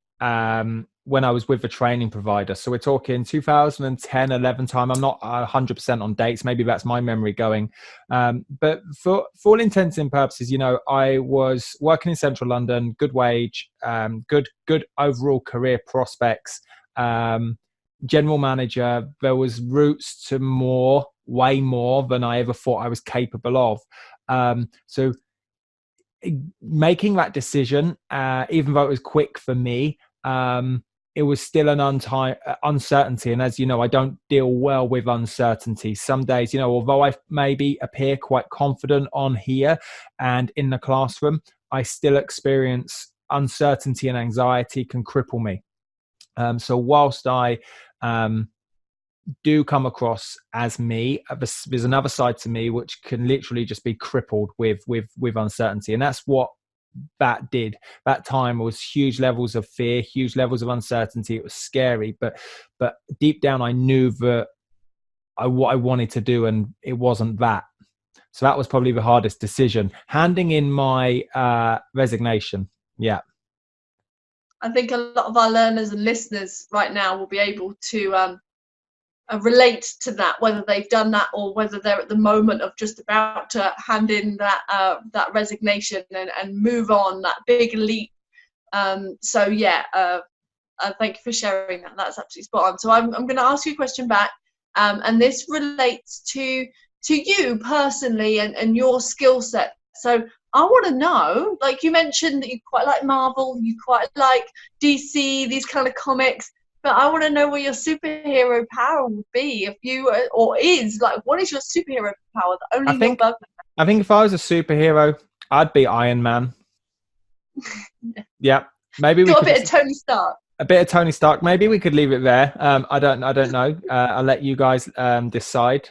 [SPEAKER 1] when I was with the training provider. So we're talking 2010, 11 time. I'm not 100% on dates. Maybe that's my memory going. But for all intents and purposes, I was working in central London, good wage, good overall career prospects, general manager. There was routes to way more than I ever thought I was capable of. So making that decision, even though it was quick for me, it was still an uncertainty. And as you know, I don't deal well with uncertainty. Some days, although I maybe appear quite confident on here and in the classroom, I still experience uncertainty, and anxiety can cripple me. So whilst I do come across as me, there's another side to me which can literally just be crippled with uncertainty. And that's what that did. That time was huge levels of fear, huge levels of uncertainty. It was scary, but deep down I knew that what I wanted to do, and it wasn't that. So that was probably the hardest decision, handing in my resignation. Yeah.
[SPEAKER 2] I think a lot of our learners and listeners right now will be able to relate to that, whether they've done that or whether they're at the moment of just about to hand in that resignation and move on, that big leap. Thank you for sharing that. That's absolutely spot on. So I'm going to ask you a question back, and this relates to you personally and your skill set. So I want to know, like you mentioned that you quite like Marvel, you quite like DC, these kind of comics. But I want to know what your superhero power would be what is your superhero power that only your bug?
[SPEAKER 1] I think if I was a superhero, I'd be Iron Man. Yeah. Maybe
[SPEAKER 2] a bit of Tony Stark.
[SPEAKER 1] A bit of Tony Stark. Maybe we could leave it there. I don't know. I'll let you guys decide.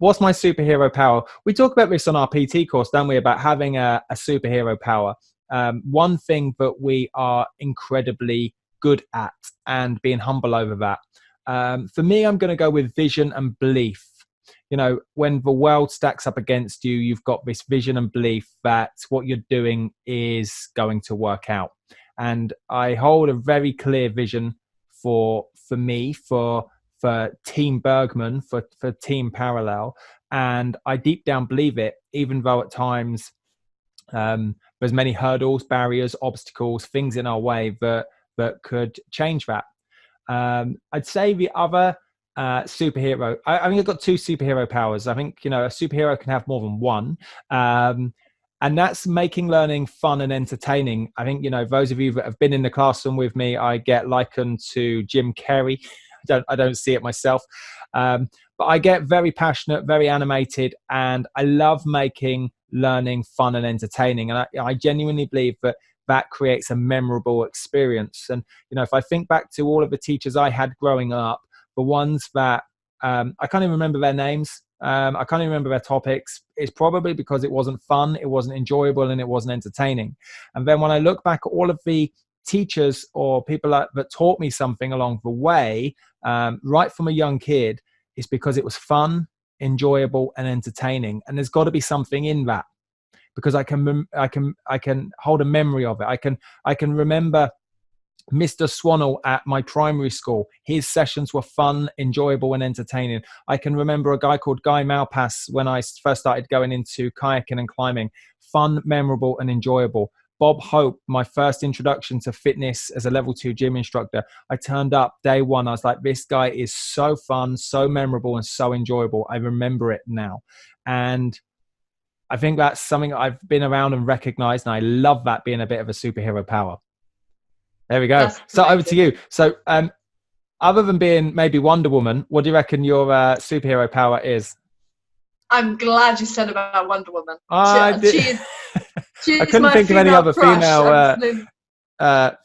[SPEAKER 1] What's my superhero power? We talk about this on our PT course, don't we? About having a superhero power. One thing that we are incredibly good at, and being humble over that. For me, I'm going to go with vision and belief. When the world stacks up against you, you've got this vision and belief that what you're doing is going to work out. And I hold a very clear vision for me, for Team Bergman, for Team Parallel. And I deep down believe it, even though at times there's many hurdles, barriers, obstacles, things in our way that could change that. I'd say the other superhero, I think I've got two superhero powers. I think, a superhero can have more than one. And that's making learning fun and entertaining. I think, those of you that have been in the classroom with me, I get likened to Jim Carrey. I don't see it myself. But I get very passionate, very animated, and I love making learning fun and entertaining. And I genuinely believe that creates a memorable experience. And, if I think back to all of the teachers I had growing up, the ones that I can't even remember their names. I can't even remember their topics. It's probably because it wasn't fun, it wasn't enjoyable, and it wasn't entertaining. And then when I look back at all of the teachers or people that taught me something along the way, right from a young kid, it's because it was fun, enjoyable, and entertaining. And there's got to be something in that, because I can hold a memory of it. I can remember Mr. Swannell at my primary school. His sessions were fun, enjoyable, and entertaining. I can remember a guy called Guy Malpass when I first started going into kayaking and climbing. Fun, memorable, and enjoyable. Bob Hope, my first introduction to fitness as a level 2 gym instructor. I turned up day one. I was like, this guy is so fun, so memorable, and so enjoyable. I remember it now. And I think that's something I've been around and recognized. And I love that being a bit of a superhero power. There we go.
[SPEAKER 2] That's
[SPEAKER 1] so
[SPEAKER 2] amazing.
[SPEAKER 1] Over to you. So other than being maybe Wonder Woman, what do you reckon your superhero power is?
[SPEAKER 2] I'm glad you said about Wonder Woman. She
[SPEAKER 1] I couldn't think of any other
[SPEAKER 2] crush,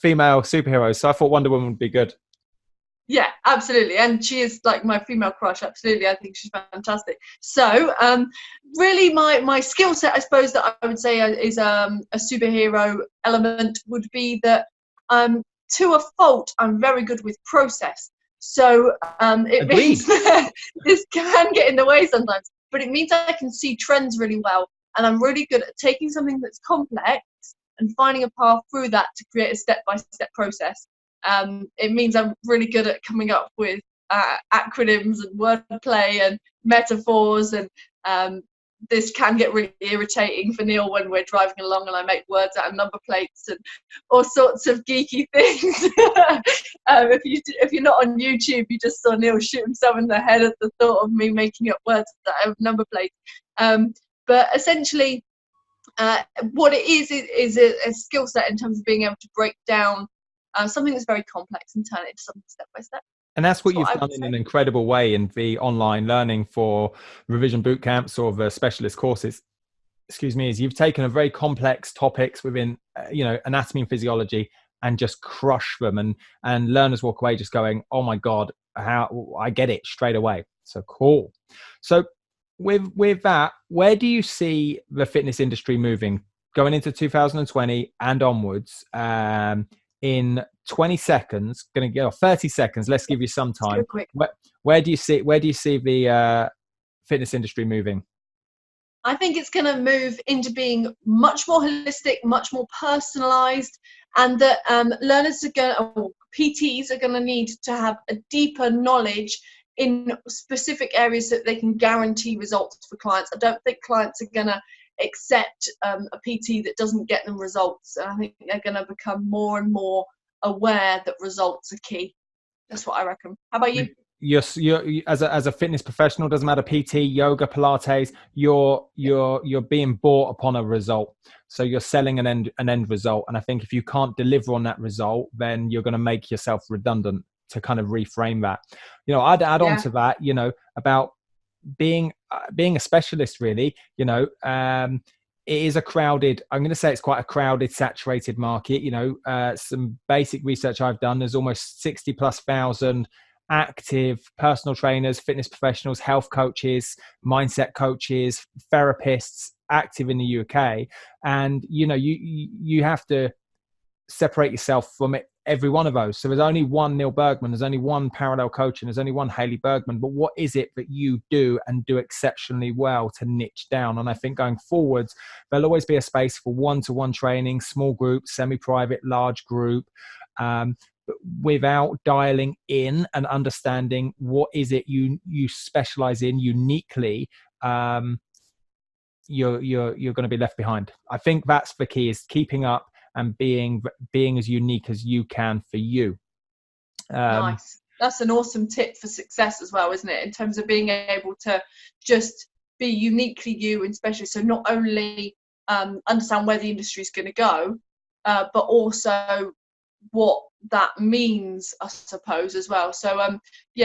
[SPEAKER 1] female superheroes, so I thought Wonder Woman would be good.
[SPEAKER 2] Yeah, absolutely. And she is like my female crush. Absolutely. I think she's fantastic. So really my skill set, I suppose, that I would say is a superhero element would be that to a fault, I'm very good with process. So it means that this can get in the way sometimes, but it means I can see trends really well. And I'm really good at taking something that's complex and finding a path through that to create a step-by-step process. It means I'm really good at coming up with acronyms and wordplay and metaphors, and this can get really irritating for Neale when we're driving along and I make words out of number plates and all sorts of geeky things. If you're not on YouTube, you just saw Neale shoot himself in the head at the thought of me making up words out of number plates. But essentially, what it is a skill set in terms of being able to break down something that's very complex and turn it into something step by step.
[SPEAKER 1] And that's what you've done in an incredible way in the online learning for revision boot camps or the specialist courses. Is you've taken a very complex topics within, anatomy and physiology and just crush them, and learners walk away just going, oh my God, how I get it straight away. So cool. So with that, where do you see the fitness industry moving going into 2020 and onwards? In 20 seconds, 30 seconds. Let's give you some time. Where do you see the fitness industry moving?
[SPEAKER 2] I think it's going to move into being much more holistic, much more personalized, and that PTs are going to need to have a deeper knowledge in specific areas that they can guarantee results for clients. I don't think clients are going to accept a PT that doesn't get them results. And I think they're going to become more and more aware that results are key. That's what I reckon. How about you?
[SPEAKER 1] You're as a fitness professional, doesn't matter PT, yoga, Pilates, you're being bought upon a result. So you're selling an end result. And I think if you can't deliver on that result, then you're going to make yourself redundant. To kind of reframe that, I'd add on to that, about being a specialist, really, it is a crowded, I'm going to say it's quite a crowded, saturated market. Some basic research I've done, there's almost 60,000+ active personal trainers, fitness professionals, health coaches, mindset coaches, therapists active in the UK. And, you have to separate yourself from it. Every one of those. So there's only one Neale Bergman, there's only one parallel coach, and there's only one Hayley Bergman. But what is it that you do and do exceptionally well to niche down? And I think going forwards, there'll always be a space for one-to-one training, small group, semi-private, large group, but without dialing in and understanding what is it you specialize in uniquely, you're going to be left behind. I think that's the key, is keeping up and being as unique as you can for you.
[SPEAKER 2] Nice. That's an awesome tip for success as well, isn't it? In terms of being able to just be uniquely you and special. So not only understand where the industry is going to go, but also what that means, I suppose, as well. So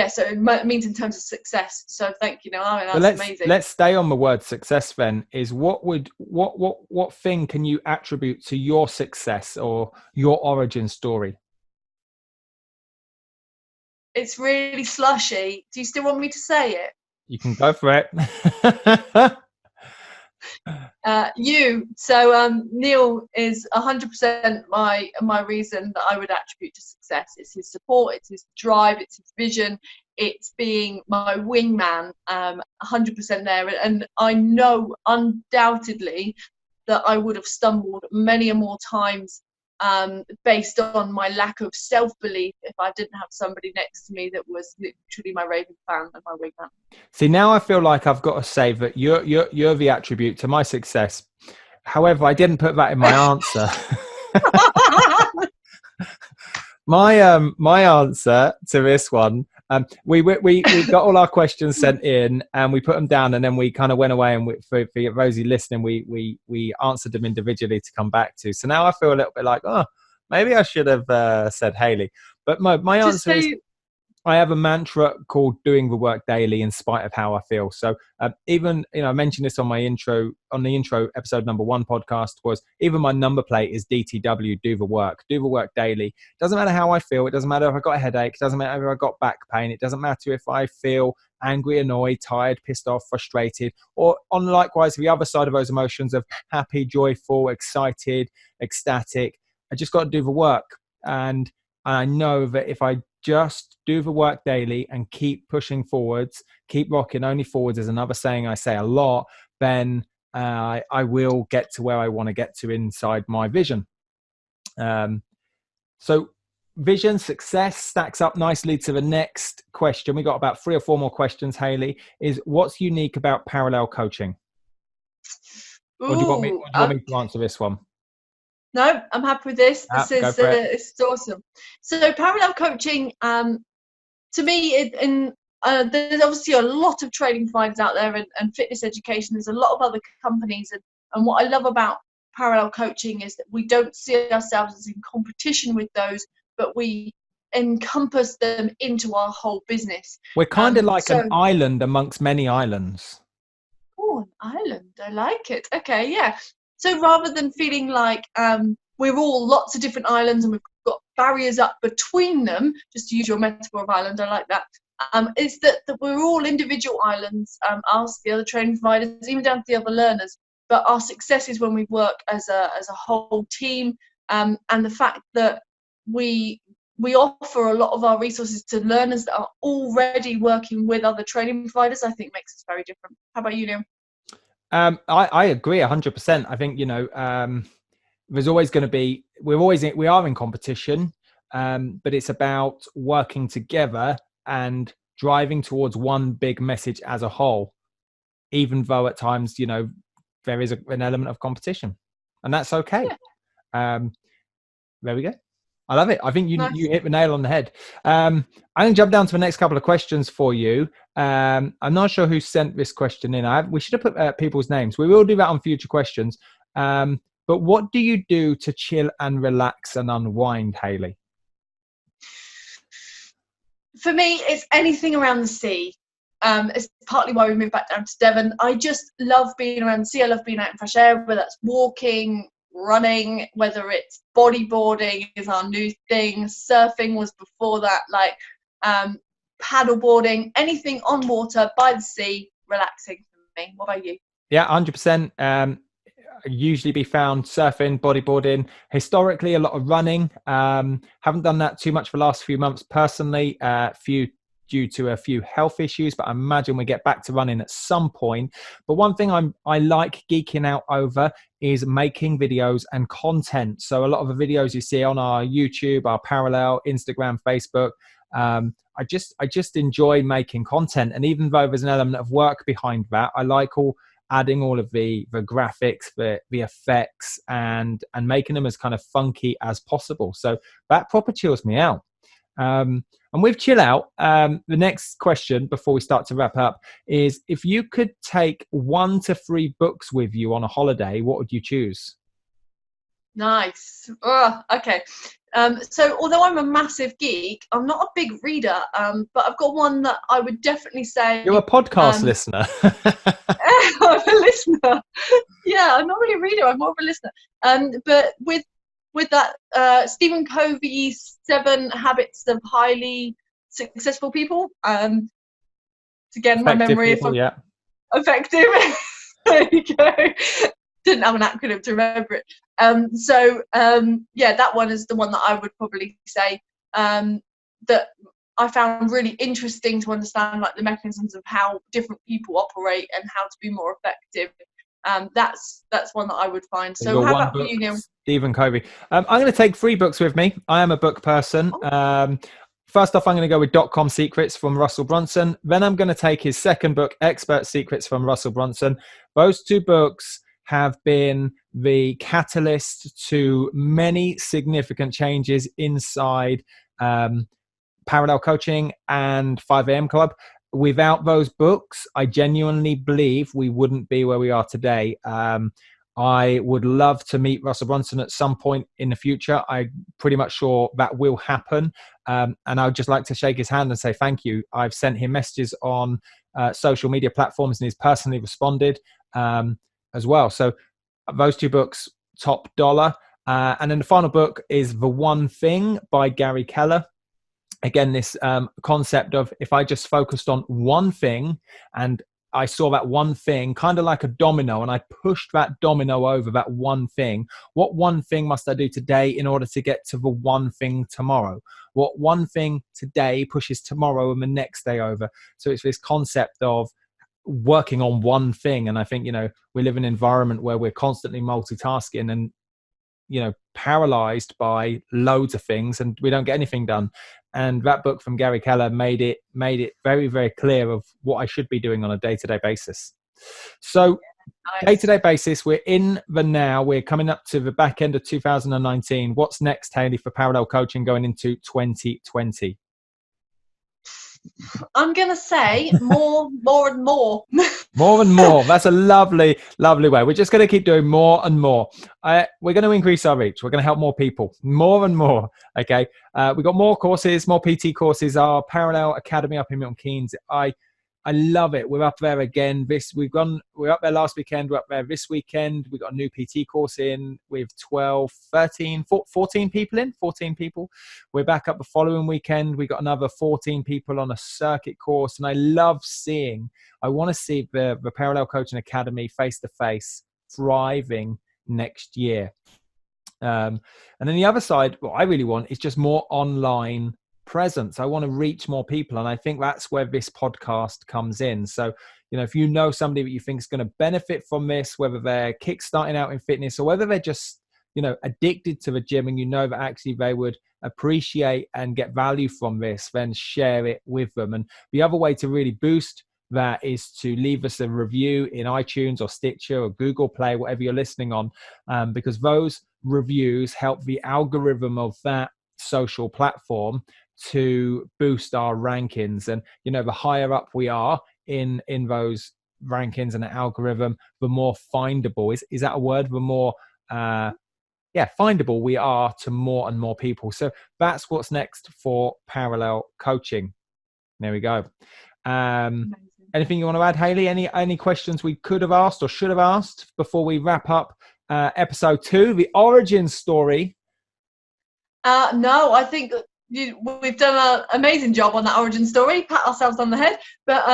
[SPEAKER 2] so it means in terms of success. So thank you, Neale. I mean, that's amazing.
[SPEAKER 1] Let's stay on the word success then. Is what thing can you attribute to your success or your origin story?
[SPEAKER 2] It's really slushy. Do you still want me to say it?
[SPEAKER 1] You can go for it.
[SPEAKER 2] Neale is 100% my reason that I would attribute to success. It's his support, it's his drive, it's his vision, it's being my wingman, 100% there. And I know undoubtedly that I would have stumbled many more times based on my lack of self-belief if I didn't have somebody next to me that was literally my raving fan and my wingman.
[SPEAKER 1] See, now I feel like I've got to say that you're the attribute to my success. However, I didn't put that in my answer. My answer to this one, we got all our questions sent in and we put them down, and then we kind of went away and for Rosie listening, we answered them individually to come back to. So now I feel a little bit like, oh, maybe I should have said Hayley. But my answer is, I have a mantra called doing the work daily in spite of how I feel. So even, I mentioned this on the intro episode number 1 podcast, was even my number plate is DTW, do the work daily. Doesn't matter how I feel. It doesn't matter if I got a headache. It doesn't matter if I got back pain. It doesn't matter if I feel angry, annoyed, tired, pissed off, frustrated, or on likewise the other side of those emotions of happy, joyful, excited, ecstatic. I just got to do the work. And I know that if I just do the work daily and keep pushing forwards, keep rocking only forwards is another saying I say a lot, then I will get to where I want to get to inside my vision. So vision, success stacks up nicely to the next question. We got about 3 or 4 more questions, Hayley, is what's unique about parallel coaching? Or do you want me to answer this one?
[SPEAKER 2] No, I'm happy with this. This is awesome. So parallel coaching, to me, there's obviously a lot of training providers out there and fitness education. There's a lot of other companies. And what I love about parallel coaching is that we don't see ourselves as in competition with those, but we encompass them into our whole business.
[SPEAKER 1] We're kind of like an island amongst many islands.
[SPEAKER 2] Oh, an island. I like it. Okay, yeah. So rather than feeling like we're all lots of different islands and we've got barriers up between them, just to use your metaphor of island, I like that, is that we're all individual islands, us, the other training providers, even down to the other learners. But our success is when we work as a whole team, and the fact that we offer a lot of our resources to learners that are already working with other training providers, I think makes us very different. How about you, Neale?
[SPEAKER 1] I agree 100%. I think, there's always going to be, we are in competition, but it's about working together and driving towards one big message as a whole, even though at times, there is an element of competition, and that's okay. Yeah. There we go. I love it. I think you hit the nail on the head. I'm going to jump down to the next couple of questions for you. I'm not sure who sent this question in. We should have put people's names. We will do that on future questions. But what do you do to chill and relax and unwind, Hayley?
[SPEAKER 2] For me, it's anything around the sea. It's partly why we moved back down to Devon. I just love being around the sea. I love being out in fresh air, whether that's walking, running, whether it's bodyboarding is our new thing, surfing was before that, like paddleboarding, anything on water, by the sea, relaxing for me. What about you? Yeah,
[SPEAKER 1] 100%. Usually be found surfing, bodyboarding, historically a lot of running. Haven't done that too much for the last few months personally, due to a few health issues, but I imagine we get back to running at some point. But one thing I like geeking out over is making videos and content. So a lot of the videos you see on our YouTube, our Parallel, Instagram, Facebook, I just enjoy making content. And even though there's an element of work behind that, I like adding all of the graphics, the effects, and making them as kind of funky as possible. So that proper chills me out. And with chill out, the next question before we start to wrap up is, if you could take 1 to 3 books with you on a holiday, what would you choose?
[SPEAKER 2] Nice. Oh, okay. So although I'm a massive geek, I'm not a big reader, but I've got one that I would definitely say...
[SPEAKER 1] You're a podcast listener.
[SPEAKER 2] I'm a listener. Yeah, I'm not really a reader, I'm more of a listener. But with that, Stephen Covey's 7 Habits of Highly Successful People. Again,
[SPEAKER 1] Effective
[SPEAKER 2] my memory
[SPEAKER 1] people,
[SPEAKER 2] of effective. There you go. Didn't have an acronym to remember it. That one is the one that I would probably say that I found really interesting to understand, like the mechanisms of how different people operate and how to be more effective. That's one that I would find. So how about you, Neale?
[SPEAKER 1] Stephen Covey. I'm going to take 3 books with me. I am a book person. First off, I'm going to go with .com Secrets from Russell Brunson. Then I'm going to take his second book, Expert Secrets from Russell Brunson. Those 2 books have been the catalyst to many significant changes inside Parallel Coaching and 5am Club. Without those books, I genuinely believe we wouldn't be where we are today. I would love to meet Russell Brunson at some point in the future. I'm pretty much sure that will happen. And I would just like to shake his hand and say thank you. I've sent him messages on social media platforms and he's personally responded as well. So those 2 books, top dollar. And then the final book is The One Thing by Gary Keller. Again, this concept of if I just focused on one thing and I saw that one thing kind of like a domino and I pushed that domino over that one thing. What one thing must I do today in order to get to the one thing tomorrow? What one thing today pushes tomorrow and the next day over? So it's this concept of working on one thing. And I think, we live in an environment where we're constantly multitasking and, paralyzed by loads of things and we don't get anything done. And that book from Gary Keller made it very, very clear of what I should be doing on a day-to-day basis. So day-to-day basis, we're in the now. We're coming up to the back end of 2019. What's next, Hayley, for Parallel Coaching going into 2020?
[SPEAKER 2] I'm going to say more and more.
[SPEAKER 1] More and more. That's a lovely, lovely way. We're just going to keep doing more and more. We're going to increase our reach. We're going to help more people. More and more. Okay. We've got more courses, more PT courses. Our Parallel Academy up in Milton Keynes. I love it. We're up there again. We're up there last weekend. We're up there this weekend. We've got a new PT course in with 12, 13, 14 people in. 14 people. We're back up the following weekend. We got another 14 people on a circuit course. And I want to see the Parallel Coaching Academy face-to-face thriving next year. And then the other side, what I really want is just more online presence. I want to reach more people. And I think that's where this podcast comes in. So, if you know somebody that you think is going to benefit from this, whether they're kickstarting out in fitness or whether they're just, addicted to the gym and that actually they would appreciate and get value from this, then share it with them. And the other way to really boost that is to leave us a review in iTunes or Stitcher or Google Play, whatever you're listening on, because those reviews help the algorithm of that social platform to boost our rankings. And the higher up we are in those rankings and the algorithm, the more findable is that a word? The more findable we are to more and more people. So that's what's next for Parallel Coaching. There we go. Anything you want to add, Hayley? Any questions we could have asked or should have asked before we wrap up episode 2, the origin story?
[SPEAKER 2] No, I think we've done an amazing job on that origin story. Pat ourselves on the head. But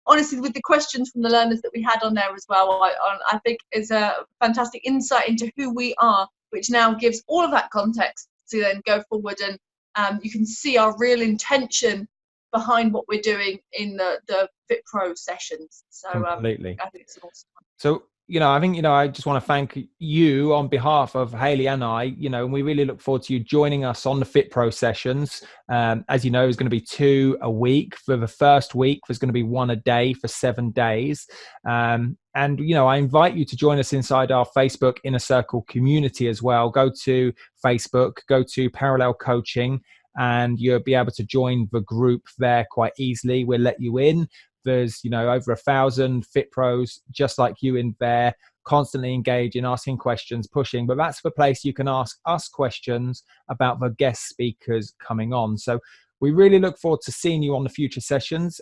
[SPEAKER 2] honestly, with the questions from the learners that we had on there as well, I think it's a fantastic insight into who we are, which now gives all of that context to then go forward and you can see our real intention behind what we're doing in the FitPro sessions. So
[SPEAKER 1] completely.
[SPEAKER 2] I think it's an awesome one.
[SPEAKER 1] So, I think, I just want to thank you on behalf of Hayley and I, and we really look forward to you joining us on the FitPro sessions. As you know, there's going to be 2 a week. For the first week, there's going to be 1 a day for 7 days. And, I invite you to join us inside our Facebook Inner Circle community as well. Go to Facebook, go to Parallel Coaching, and you'll be able to join the group there quite easily. We'll let you in. There's, over 1,000 fit pros just like you in there, constantly engaging, asking questions, pushing. But that's the place you can ask us questions about the guest speakers coming on. So we really look forward to seeing you on the future sessions.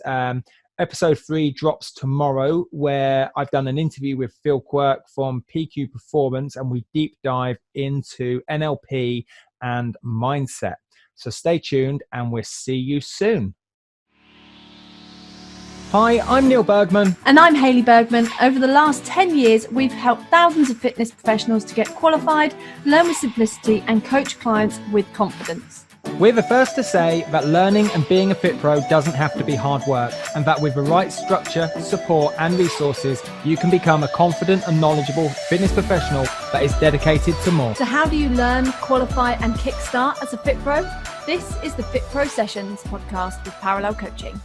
[SPEAKER 1] Episode 3 drops tomorrow, where I've done an interview with Phil Quirk from PQ Performance, and we deep dive into NLP and mindset. So stay tuned, and we'll see you soon. Hi, I'm Neale Bergman.
[SPEAKER 3] And I'm Hayley Bergman. Over the last 10 years, we've helped thousands of fitness professionals to get qualified, learn with simplicity, and coach clients with confidence.
[SPEAKER 1] We're the first to say that learning and being a fit pro doesn't have to be hard work, and that with the right structure, support, and resources, you can become a confident and knowledgeable fitness professional that is dedicated to more.
[SPEAKER 3] So how do you learn, qualify, and kickstart as a fit pro? This is the FitPro Sessions Podcast with Parallel Coaching.